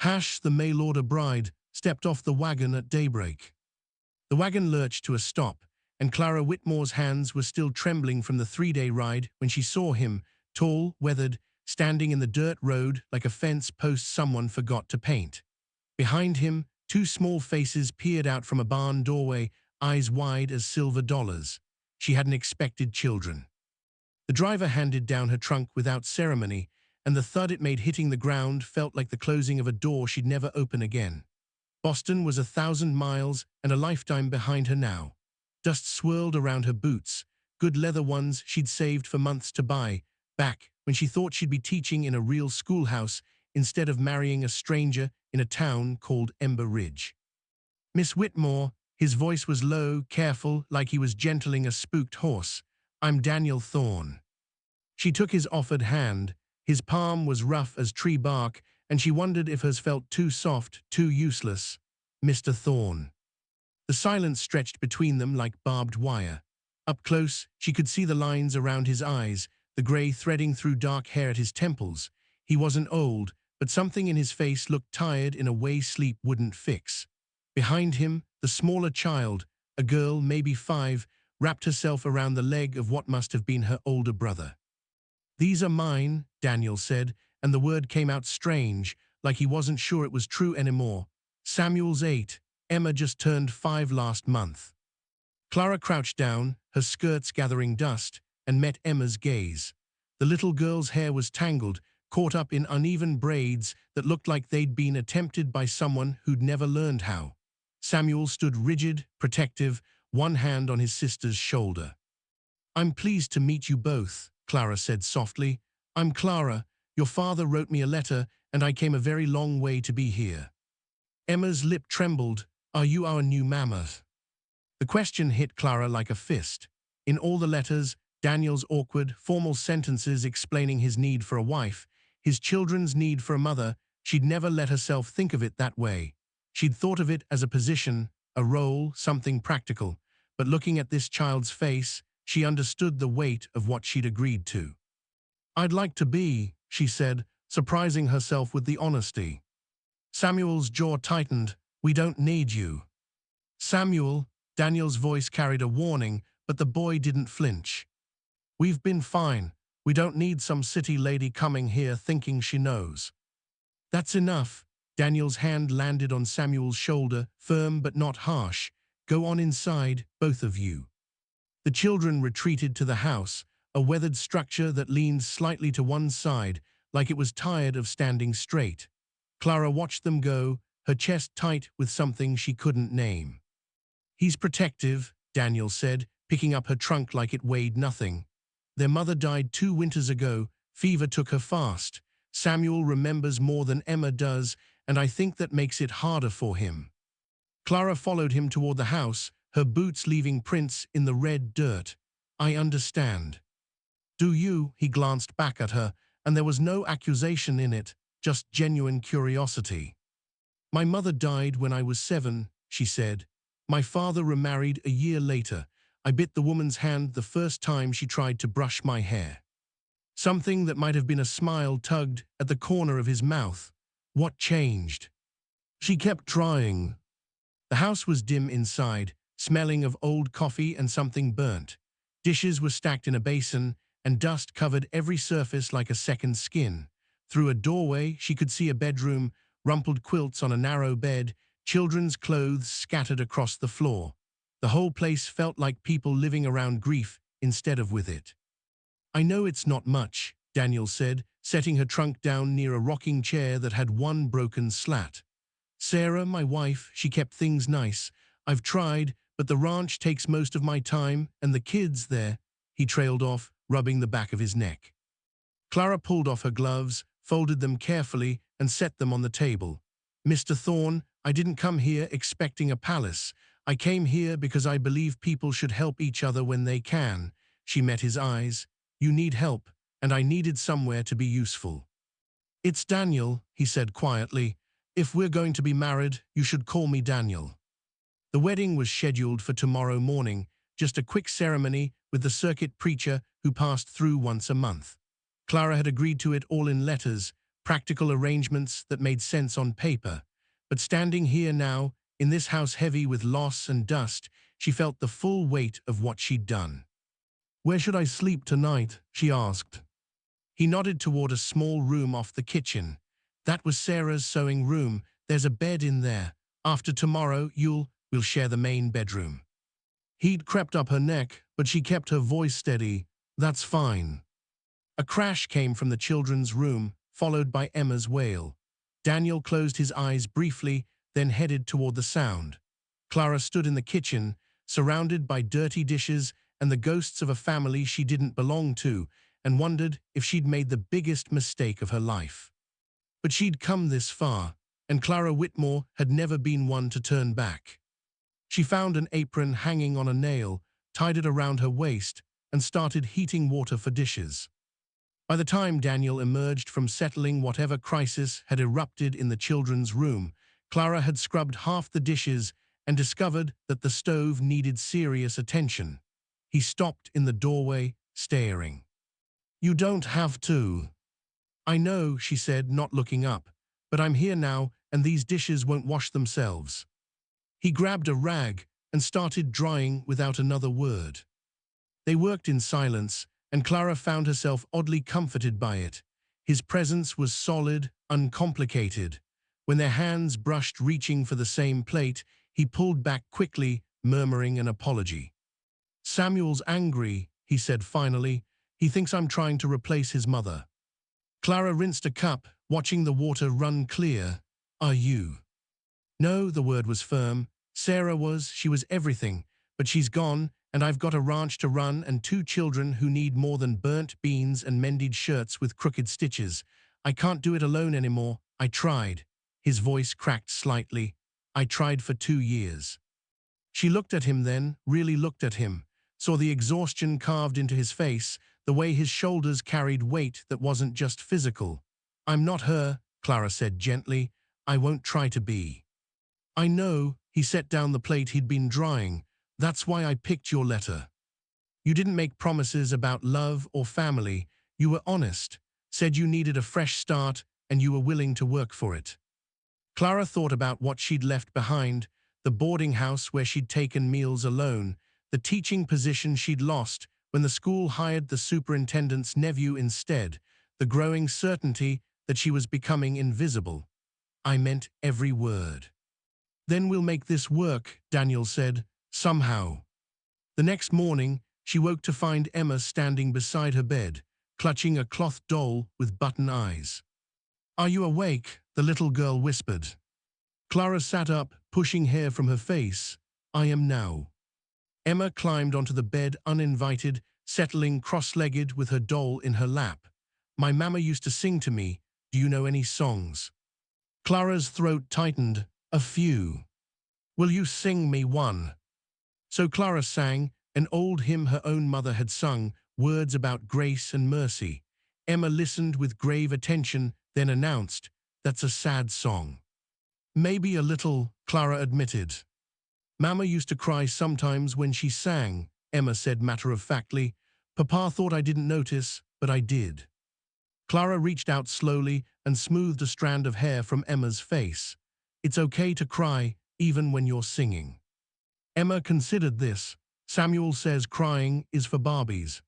The mail-order bride, stepped off the wagon at daybreak. The wagon lurched to a stop, and Clara Whitmore's hands were still trembling from the 3-day ride when she saw him, tall, weathered, standing in the dirt road like a fence post someone forgot to paint. Behind him, 2 small faces peered out from a barn doorway, eyes wide as silver dollars. She hadn't expected children. The driver handed down her trunk without ceremony, and the thud it made hitting the ground felt like the closing of a door she'd never open again. Boston was 1,000 miles and a lifetime behind her now. Dust swirled around her boots, good leather ones she'd saved for months to buy, back when she thought she'd be teaching in a real schoolhouse instead of marrying a stranger in a town called Ember Ridge. "Miss Whitmore," his voice was low, careful, like he was gentling a spooked horse. "I'm Daniel Thorne." She took his offered hand. His palm was rough as tree bark, and she wondered if hers felt too soft, too useless. "Mr. Thorne." The silence stretched between them like barbed wire. Up close, she could see the lines around his eyes, the gray threading through dark hair at his temples. He wasn't old, but something in his face looked tired in a way sleep wouldn't fix. Behind him, the smaller child, a girl maybe 5, wrapped herself around the leg of what must have been her older brother. "These are mine," Daniel said, and the word came out strange, like he wasn't sure it was true anymore. "Samuel's 8. Emma just turned 5 last month." Clara crouched down, her skirts gathering dust, and met Emma's gaze. The little girl's hair was tangled, caught up in uneven braids that looked like they'd been attempted by someone who'd never learned how. Samuel stood rigid, protective, one hand on his sister's shoulder. "I'm pleased to meet you both," Clara said softly. "I'm Clara. Your father wrote me a letter, and I came a very long way to be here." Emma's lip trembled. "Are you our new mammoth?" The question hit Clara like a fist. In all the letters, Daniel's awkward, formal sentences explaining his need for a wife, his children's need for a mother, she'd never let herself think of it that way. She'd thought of it as a position, a role, something practical. But looking at this child's face, she understood the weight of what she'd agreed to. "I'd like to be," she said, surprising herself with the honesty. Samuel's jaw tightened. "We don't need you." "Samuel," Daniel's voice carried a warning, but the boy didn't flinch. "We've been fine. We don't need some city lady coming here thinking she knows." "That's enough." Daniel's hand landed on Samuel's shoulder, firm but not harsh. "Go on inside, both of you." The children retreated to the house, a weathered structure that leaned slightly to one side, like it was tired of standing straight. Clara watched them go, her chest tight with something she couldn't name. "He's protective," Daniel said, picking up her trunk like it weighed nothing. "Their mother died 2 winters ago. Fever took her fast. Samuel remembers more than Emma does, and I think that makes it harder for him." Clara followed him toward the house, her boots leaving prints in the red dirt. "I understand." "Do you?" He glanced back at her, and there was no accusation in it, just genuine curiosity. "My mother died when I was 7, she said. My father remarried a year later. I bit the woman's hand the first time she tried to brush my hair." Something that might have been a smile tugged at the corner of his mouth. "What changed?" "She kept trying." The house was dim inside, smelling of old coffee and something burnt. Dishes were stacked in a basin, and dust covered every surface like a second skin. Through a doorway, she could see a bedroom, rumpled quilts on a narrow bed, children's clothes scattered across the floor. The whole place felt like people living around grief instead of with it. "I know it's not much," Daniel said, setting her trunk down near a rocking chair that had one broken slat. "Sarah, my wife, she kept things nice. I've tried, but the ranch takes most of my time, and the kids there." He trailed off, rubbing the back of his neck. Clara pulled off her gloves, folded them carefully, and set them on the table. "Mr. Thorne, I didn't come here expecting a palace. I came here because I believe people should help each other when they can." She met his eyes. "You need help, and I needed somewhere to be useful." "It's Daniel," he said quietly. "If we're going to be married, you should call me Daniel." The wedding was scheduled for tomorrow morning, just a quick ceremony with the circuit preacher who passed through once a month. Clara had agreed to it all in letters, practical arrangements that made sense on paper. But standing here now, in this house heavy with loss and dust, she felt the full weight of what she'd done. "Where should I sleep tonight?" she asked. He nodded toward a small room off the kitchen. "That was Sarah's sewing room. There's a bed in there. After tomorrow, we'll share the main bedroom." Heat crept up her neck, but she kept her voice steady. "That's fine." A crash came from the children's room, followed by Emma's wail. Daniel closed his eyes briefly, then headed toward the sound. Clara stood in the kitchen, surrounded by dirty dishes and the ghosts of a family she didn't belong to, and wondered if she'd made the biggest mistake of her life. But she'd come this far, and Clara Whitmore had never been one to turn back. She found an apron hanging on a nail, tied it around her waist, and started heating water for dishes. By the time Daniel emerged from settling whatever crisis had erupted in the children's room, Clara had scrubbed half the dishes and discovered that the stove needed serious attention. He stopped in the doorway, staring. "You don't have to." "I know," she said, not looking up, "but I'm here now, and these dishes won't wash themselves." He grabbed a rag and started drying without another word. They worked in silence, and Clara found herself oddly comforted by it. His presence was solid, uncomplicated. When their hands brushed reaching for the same plate, he pulled back quickly, murmuring an apology. "Samuel's angry," he said finally. "He thinks I'm trying to replace his mother." Clara rinsed a cup, watching the water run clear. "Are you?" "No," the word was firm. "Sarah was, she was everything, but she's gone, and I've got a ranch to run and 2 children who need more than burnt beans and mended shirts with crooked stitches. I can't do it alone anymore. I tried." His voice cracked slightly. "I tried for 2 years." She looked at him then, really looked at him, saw the exhaustion carved into his face, the way his shoulders carried weight that wasn't just physical. "I'm not her," Clara said gently. "I won't try to be." "I know," he set down the plate he'd been drying. "That's why I picked your letter. You didn't make promises about love or family. You were honest, said you needed a fresh start, and you were willing to work for it." Clara thought about what she'd left behind, the boarding house where she'd taken meals alone, the teaching position she'd lost when the school hired the superintendent's nephew instead, the growing certainty that she was becoming invisible. "I meant every word." "Then we'll make this work," Daniel said, "somehow." The next morning, she woke to find Emma standing beside her bed, clutching a cloth doll with button eyes. "Are you awake?" the little girl whispered. Clara sat up, pushing hair from her face. "I am now." Emma climbed onto the bed uninvited, settling cross-legged with her doll in her lap. "My mama used to sing to me. Do you know any songs?" Clara's throat tightened. "A few." "Will you sing me one?" So Clara sang, an old hymn her own mother had sung, words about grace and mercy. Emma listened with grave attention, then announced, "That's a sad song." "Maybe a little," Clara admitted. "Mama used to cry sometimes when she sang," Emma said matter-of-factly. "Papa thought I didn't notice, but I did." Clara reached out slowly and smoothed a strand of hair from Emma's face. "It's okay to cry, even when you're singing." Emma considered this. "Samuel says crying is for Barbies."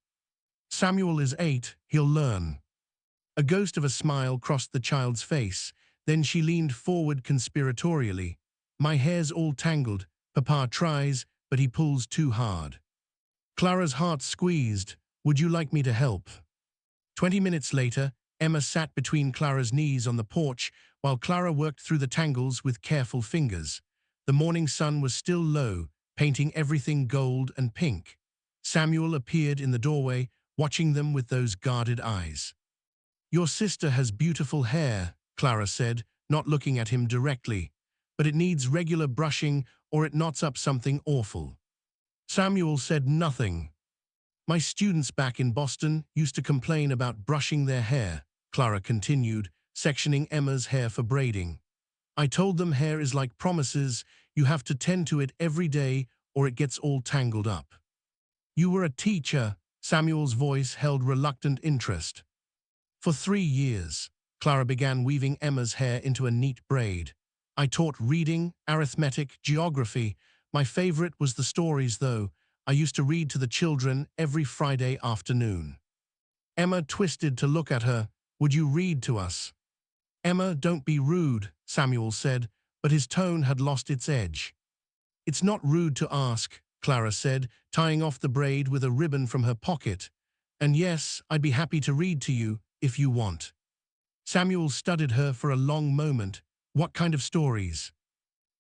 "Samuel is 8, he'll learn." A ghost of a smile crossed the child's face. Then she leaned forward conspiratorially. "My hair's all tangled. Papa tries, but he pulls too hard." Clara's heart squeezed. "Would you like me to help?" 20 minutes later, Emma sat between Clara's knees on the porch while Clara worked through the tangles with careful fingers. The morning sun was still low, painting everything gold and pink. Samuel appeared in the doorway, watching them with those guarded eyes. "Your sister has beautiful hair," Clara said, not looking at him directly, "but it needs regular brushing or it knots up something awful." Samuel said nothing. "My students back in Boston used to complain about brushing their hair," Clara continued, sectioning Emma's hair for braiding. "I told them hair is like promises, you have to tend to it every day or it gets all tangled up." "You were a teacher," Samuel's voice held reluctant interest. "For 3 years. Clara began weaving Emma's hair into a neat braid. I taught reading, arithmetic, geography. My favorite was the stories, though. I used to read to the children every Friday afternoon. Emma twisted to look at her. Would you read to us? Emma, don't be rude, Samuel said, but his tone had lost its edge. It's not rude to ask, Clara said, tying off the braid with a ribbon from her pocket. And yes, I'd be happy to read to you, if you want. Samuel studied her for a long moment. What kind of stories?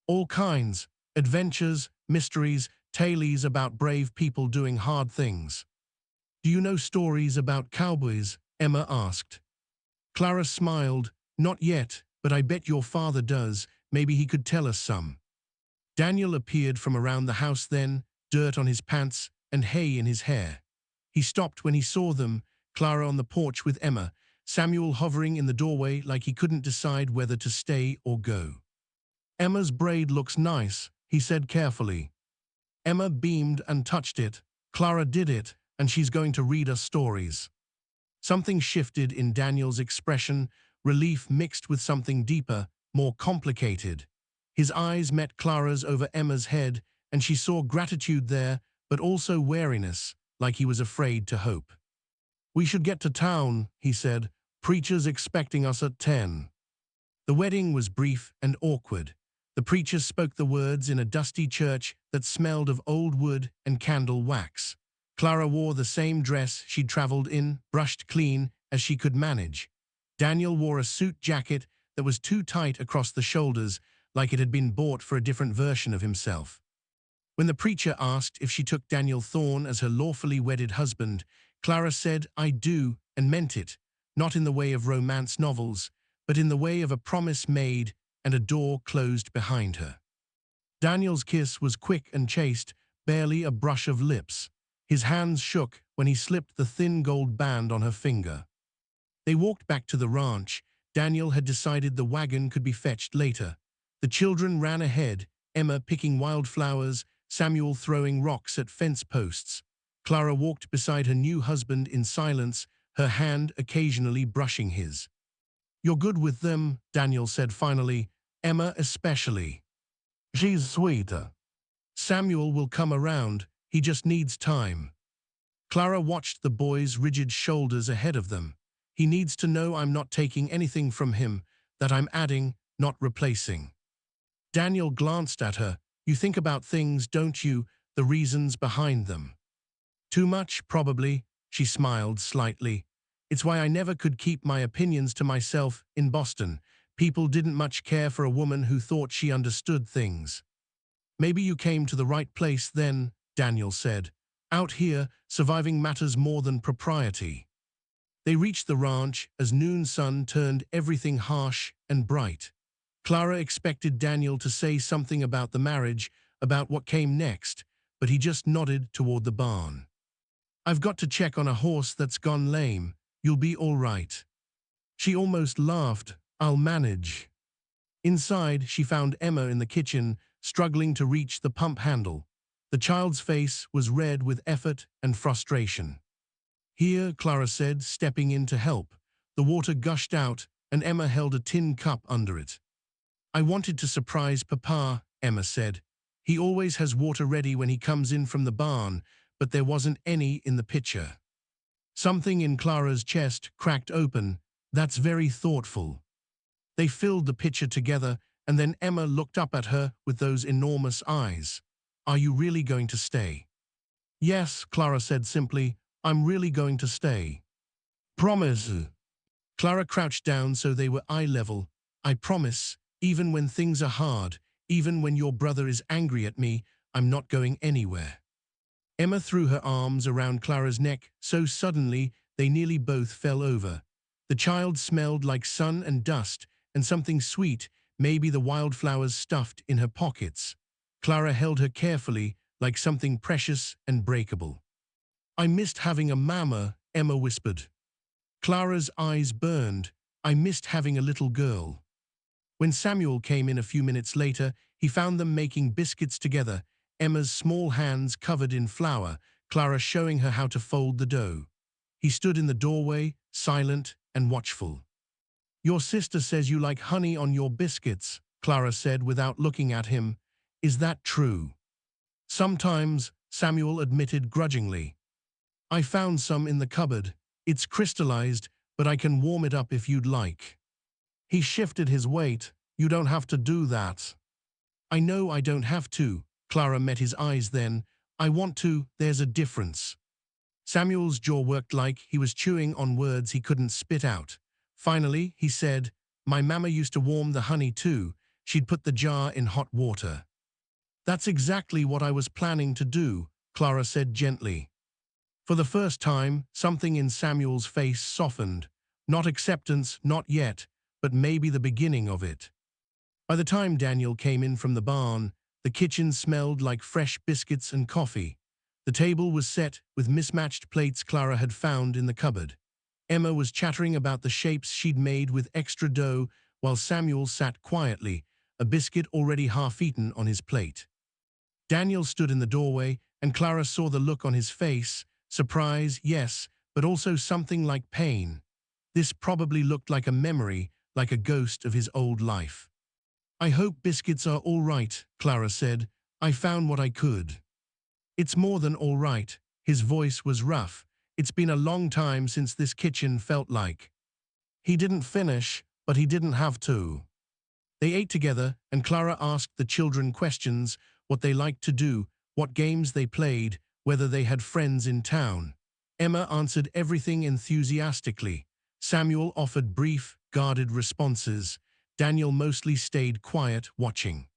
All kinds. Adventures, mysteries, tales about brave people doing hard things. Do you know stories about cowboys? Emma asked. Clara smiled. Not yet, but I bet your father does. Maybe he could tell us some. Daniel appeared from around the house then, dirt on his pants and hay in his hair. He stopped when he saw them, Clara on the porch with Emma, Samuel hovering in the doorway like he couldn't decide whether to stay or go. Emma's braid looks nice, he said carefully. Emma beamed and touched it. Clara did it, and she's going to read us stories. Something shifted in Daniel's expression, relief mixed with something deeper, more complicated. His eyes met Clara's over Emma's head, and she saw gratitude there, but also wariness, like he was afraid to hope. We should get to town, he said. Preacher's expecting us at 10. The wedding was brief and awkward. The preacher spoke the words in a dusty church that smelled of old wood and candle wax. Clara wore the same dress she'd traveled in, brushed clean as she could manage. Daniel wore a suit jacket that was too tight across the shoulders, like it had been bought for a different version of himself. When the preacher asked if she took Daniel Thorne as her lawfully wedded husband, Clara said, I do, and meant it, not in the way of romance novels, but in the way of a promise made and a door closed behind her. Daniel's kiss was quick and chaste, barely a brush of lips. His hands shook when he slipped the thin gold band on her finger. They walked back to the ranch. Daniel had decided the wagon could be fetched later. The children ran ahead, Emma picking wildflowers, Samuel throwing rocks at fence posts. Clara walked beside her new husband in silence, her hand occasionally brushing his. You're good with them, Daniel said finally, Emma especially. She's sweeter. Samuel will come around, he just needs time. Clara watched the boy's rigid shoulders ahead of them. He needs to know I'm not taking anything from him, that I'm adding, not replacing. Daniel glanced at her. You think about things, don't you, the reasons behind them? Too much, probably, she smiled slightly. It's why I never could keep my opinions to myself in Boston. People didn't much care for a woman who thought she understood things. Maybe you came to the right place then, Daniel said. Out here, surviving matters more than propriety. They reached the ranch as noon sun turned everything harsh and bright. Clara expected Daniel to say something about the marriage, about what came next, but he just nodded toward the barn. I've got to check on a horse that's gone lame. You'll be all right. She almost laughed. I'll manage. Inside, she found Emma in the kitchen, struggling to reach the pump handle. The child's face was red with effort and frustration. Here, Clara said, stepping in to help. The water gushed out, and Emma held a tin cup under it. I wanted to surprise Papa, Emma said. He always has water ready when he comes in from the barn, but there wasn't any in the pitcher. Something in Clara's chest cracked open. That's very thoughtful. They filled the pitcher together, and then Emma looked up at her with those enormous eyes. Are you really going to stay? Yes, Clara said simply. I'm really going to stay. Promise. Clara crouched down so they were eye level. I promise, even when things are hard, even when your brother is angry at me, I'm not going anywhere. Emma threw her arms around Clara's neck so suddenly they nearly both fell over. The child smelled like sun and dust and something sweet, maybe the wildflowers stuffed in her pockets. Clara held her carefully, like something precious and breakable. I missed having a mama, Emma whispered. Clara's eyes burned. I missed having a little girl. When Samuel came in a few minutes later, he found them making biscuits together, Emma's small hands covered in flour, Clara showing her how to fold the dough. He stood in the doorway, silent and watchful. Your sister says you like honey on your biscuits, Clara said without looking at him. Is that true? Sometimes, Samuel admitted grudgingly. I found some in the cupboard. It's crystallized, but I can warm it up if you'd like. He shifted his weight. You don't have to do that. I know I don't have to. Clara met his eyes then. I want to, there's a difference. Samuel's jaw worked like he was chewing on words he couldn't spit out. Finally, he said, My mama used to warm the honey too. She'd put the jar in hot water. That's exactly what I was planning to do, Clara said gently. For the first time, something in Samuel's face softened. Not acceptance, not yet, but maybe the beginning of it. By the time Daniel came in from the barn, the kitchen smelled like fresh biscuits and coffee. The table was set with mismatched plates Clara had found in the cupboard. Emma was chattering about the shapes she'd made with extra dough while Samuel sat quietly, a biscuit already half-eaten on his plate. Daniel stood in the doorway, and Clara saw the look on his face, surprise, yes, but also something like pain. This probably looked like a memory, like a ghost of his old life. I hope biscuits are all right, Clara said. I found what I could. It's more than all right. His voice was rough. It's been a long time since this kitchen felt like. He didn't finish, but he didn't have to. They ate together, and Clara asked the children questions, what they liked to do, what games they played, whether they had friends in town. Emma answered everything enthusiastically. Samuel offered brief, guarded responses. Daniel mostly stayed quiet, watching.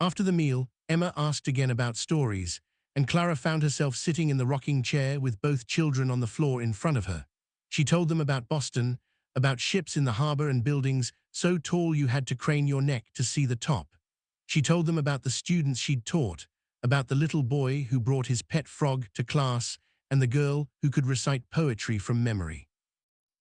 After the meal, Emma asked again about stories, and Clara found herself sitting in the rocking chair with both children on the floor in front of her. She told them about Boston, about ships in the harbor and buildings so tall you had to crane your neck to see the top. She told them about the students she'd taught, about the little boy who brought his pet frog to class and the girl who could recite poetry from memory.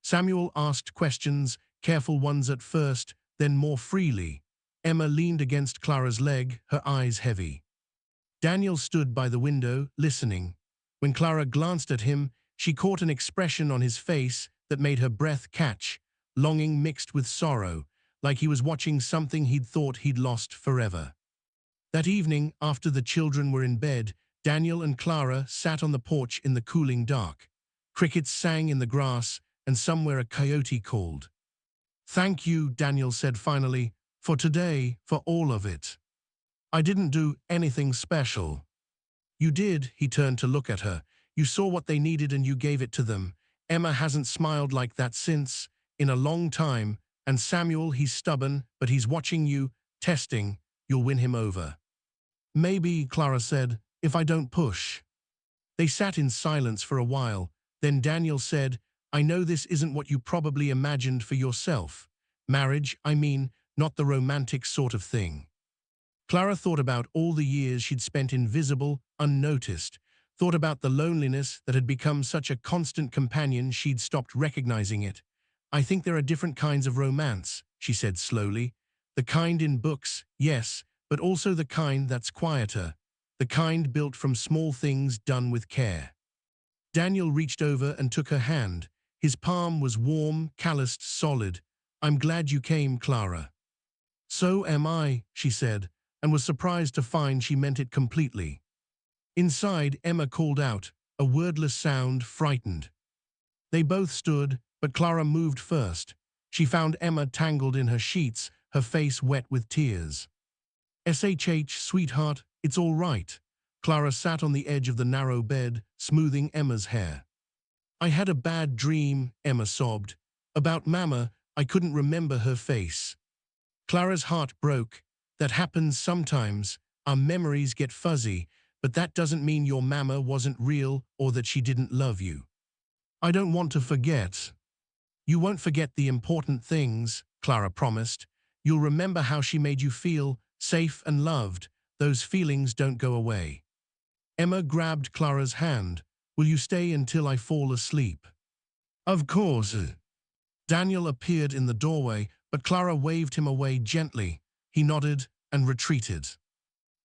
Samuel asked questions, careful ones at first, then more freely. Emma leaned against Clara's leg, her eyes heavy. Daniel stood by the window, listening. When Clara glanced at him, she caught an expression on his face that made her breath catch, longing mixed with sorrow, like he was watching something he'd thought he'd lost forever. That evening, after the children were in bed, Daniel and Clara sat on the porch in the cooling dark. Crickets sang in the grass, and somewhere a coyote called. Thank you, Daniel said finally, for today, for all of it. I didn't do anything special. You did, he turned to look at her. You saw what they needed and you gave it to them. Emma hasn't smiled like that since, in a long time, and Samuel, he's stubborn, but he's watching you, testing. You'll win him over. Maybe, Clara said, if I don't push. They sat in silence for a while. Then Daniel said, I know this isn't what you probably imagined for yourself. Marriage, I mean, not the romantic sort of thing. Clara thought about all the years she'd spent invisible, unnoticed, thought about the loneliness that had become such a constant companion she'd stopped recognizing it. I think there are different kinds of romance, she said slowly. The kind in books, yes, but also the kind that's quieter, the kind built from small things done with care. Daniel reached over and took her hand. His palm was warm, calloused, solid. I'm glad you came, Clara. So am I, she said, and was surprised to find she meant it completely. Inside, Emma called out, a wordless sound, frightened. They both stood, but Clara moved first. She found Emma tangled in her sheets, her face wet with tears. SHH, sweetheart, it's all right. Clara sat on the edge of the narrow bed, smoothing Emma's hair. I had a bad dream, Emma sobbed. About Mama, I couldn't remember her face. Clara's heart broke. That happens sometimes. Our memories get fuzzy, but that doesn't mean your Mama wasn't real or that she didn't love you. I don't want to forget. You won't forget the important things, Clara promised. You'll remember how she made you feel, safe and loved. Those feelings don't go away. Emma grabbed Clara's hand. Will you stay until I fall asleep? Of course. Daniel appeared in the doorway, but Clara waved him away gently. He nodded and retreated.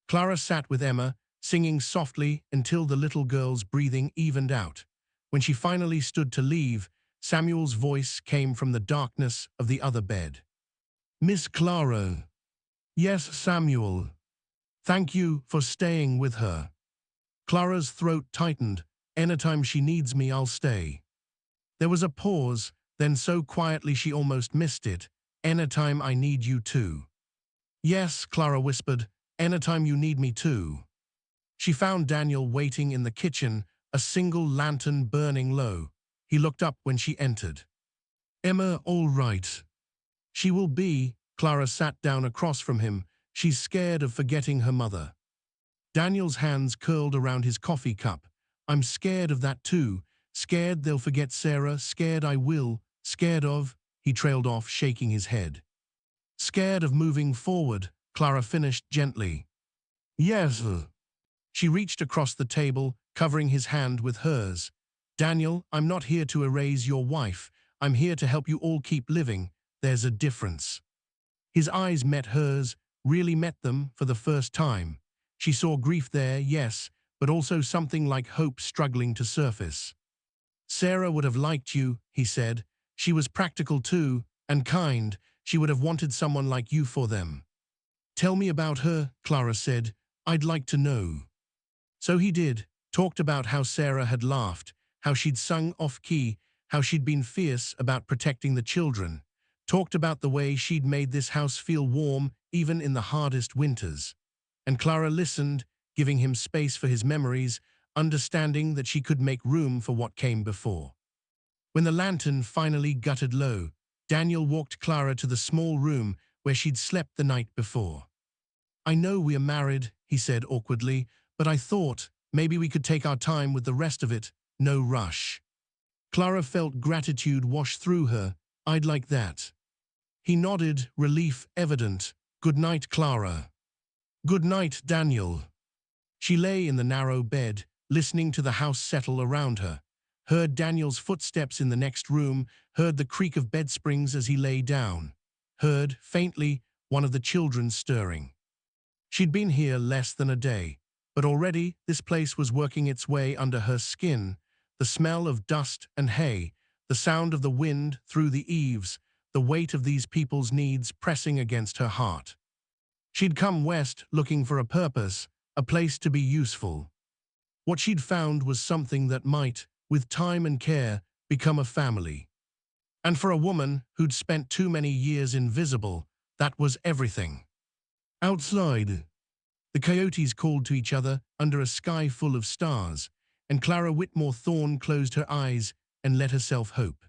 Clara sat with Emma, singing softly until the little girl's breathing evened out. When she finally stood to leave, Samuel's voice came from the darkness of the other bed. Miss Clara. Yes, Samuel. Thank you for staying with her. Clara's throat tightened. Anytime she needs me, I'll stay. There was a pause, then so quietly she almost missed it. Anytime I need you too. Yes, Clara whispered. Anytime you need me too. She found Daniel waiting in the kitchen, a single lantern burning low. He looked up when she entered. Emma, all right. She will be. Clara sat down across from him. She's scared of forgetting her mother. Daniel's hands curled around his coffee cup. I'm scared of that too. Scared they'll forget Sarah. Scared I will. Scared of. He trailed off, shaking his head. Scared of moving forward, Clara finished gently. Yes. She reached across the table, covering his hand with hers. Daniel, I'm not here to erase your wife. I'm here to help you all keep living. There's a difference. His eyes met hers, really met them for the first time. She saw grief there, yes, but also something like hope struggling to surface. Sarah would have liked you, he said. She was practical too, and kind. She would have wanted someone like you for them. Tell me about her, Clara said. I'd like to know. So he did, talked about how Sarah had laughed, how she'd sung off-key, how she'd been fierce about protecting the children. Talked about the way she'd made this house feel warm even in the hardest winters. And Clara listened, giving him space for his memories, understanding that she could make room for what came before. When the lantern finally guttered low, Daniel walked Clara to the small room where she'd slept the night before. I know we're married, he said awkwardly, but I thought maybe we could take our time with the rest of it, no rush. Clara felt gratitude wash through her. I'd like that. He nodded, relief evident. Good night, Clara. Good night, Daniel. She lay in the narrow bed, listening to the house settle around her. Heard Daniel's footsteps in the next room, heard the creak of bed springs as he lay down. Heard, faintly, one of the children stirring. She'd been here less than a day, but already this place was working its way under her skin. The smell of dust and hay, the sound of the wind through the eaves, the weight of these people's needs pressing against her heart. She'd come west looking for a purpose, a place to be useful. What she'd found was something that might, with time and care, become a family. And for a woman who'd spent too many years invisible, that was everything. Outside, the coyotes called to each other under a sky full of stars, and Clara Whitmore Thorne closed her eyes and let herself hope.